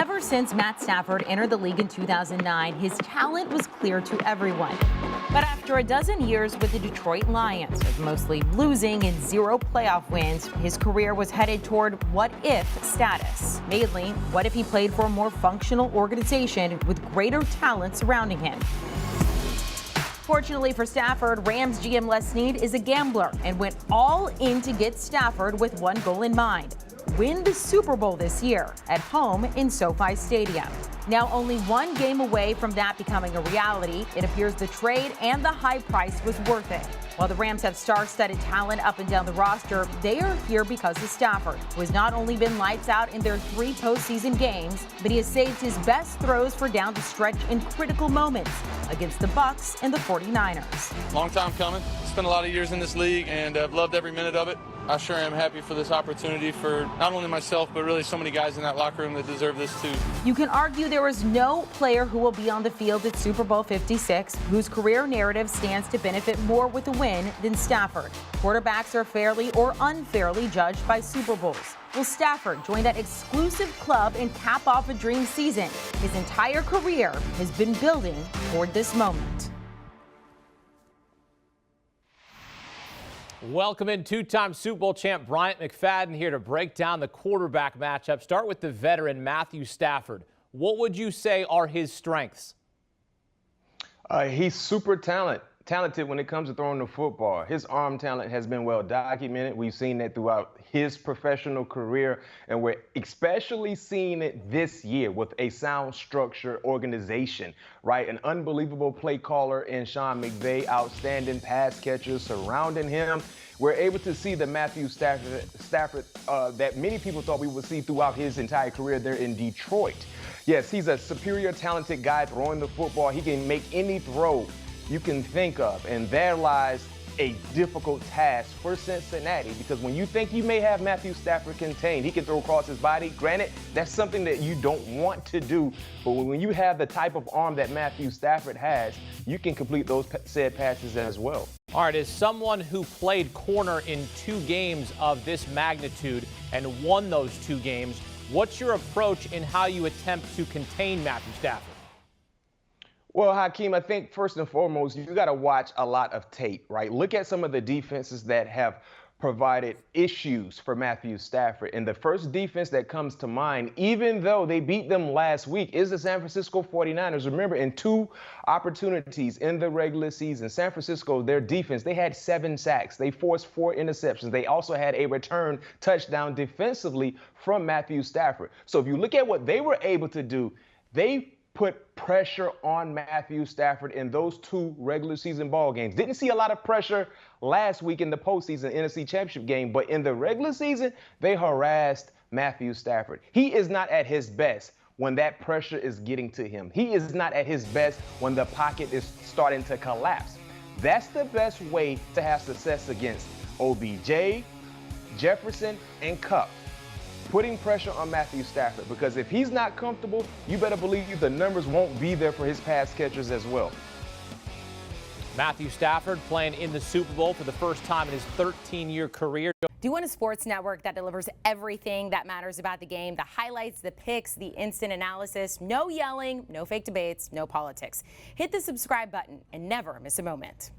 Ever since Matt Stafford entered the league in 2009, his talent was clear to everyone. But after a dozen years with the Detroit Lions, of mostly losing and 0 playoff wins, his career was headed toward what-if status. Mainly, what if he played for a more functional organization with greater talent surrounding him? Fortunately for Stafford, Rams GM Les Snead is a gambler and went all in to get Stafford with one goal in mind: win the Super Bowl this year at home in SoFi Stadium. Now only one game away from that becoming a reality, it appears the trade and the high price was worth it. While the Rams have star-studded talent up and down the roster, they are here because of Stafford, who has not only been lights out in their 3 postseason games, but he has saved his best throws for down the stretch in critical moments against the Bucs and the 49ers. Long time coming. Spent a lot of years in this league, and I've loved every minute of it. I sure am happy for this opportunity for not only myself, but really so many guys in that locker room that deserve this too. You can argue there is no player who will be on the field at Super Bowl 56 whose career narrative stands to benefit more with a win than Stafford. Quarterbacks are fairly or unfairly judged by Super Bowls. Will Stafford join that exclusive club and cap off a dream season? His entire career has been building toward this moment. Welcome in two-time Super Bowl champ Bryant McFadden here to break down the quarterback matchup. Start with the veteran Matthew Stafford. What would you say are his strengths? He's super talented when it comes to throwing the football. His arm talent has been well documented. We've seen that throughout his professional career, and we're especially seeing it this year with a sound structure organization, right? An unbelievable play caller in Sean McVay, outstanding pass catchers surrounding him. We're able to see the Matthew Stafford that many people thought we would see throughout his entire career there in Detroit. Yes, he's a superior, talented guy throwing the football. He can make any throw you can think of, and there lies a difficult task for Cincinnati, because when you think you may have Matthew Stafford contained, he can throw across his body. Granted, that's something that you don't want to do, but when you have the type of arm that Matthew Stafford has, you can complete those said passes as well. All right, as someone who played corner in 2 games of this magnitude and won those 2 games, what's your approach in how you attempt to contain Matthew Stafford? Well, Hakeem, I think first and foremost, you got to watch a lot of tape, right? Look at some of the defenses that have provided issues for Matthew Stafford. And the first defense that comes to mind, even though they beat them last week, is the San Francisco 49ers. Remember, in 2 opportunities in the regular season, San Francisco, their defense, they had 7 sacks. They forced 4 interceptions. They also had a return touchdown defensively from Matthew Stafford. So if you look at what they were able to do, they put pressure on Matthew Stafford in those 2 regular season ball games. Didn't see a lot of pressure last week in the postseason NFC Championship game, but in the regular season, they harassed Matthew Stafford. He is not at his best when that pressure is getting to him. He is not at his best when the pocket is starting to collapse. That's the best way to have success against OBJ, Jefferson, and Kupp. Putting pressure on Matthew Stafford, because if he's not comfortable, you better believe the numbers won't be there for his pass catchers as well. Matthew Stafford playing in the Super Bowl for the first time in his 13-year career. Do you want a sports network that delivers everything that matters about the game? The highlights, the picks, the instant analysis, no yelling, no fake debates, no politics. Hit the subscribe button and never miss a moment.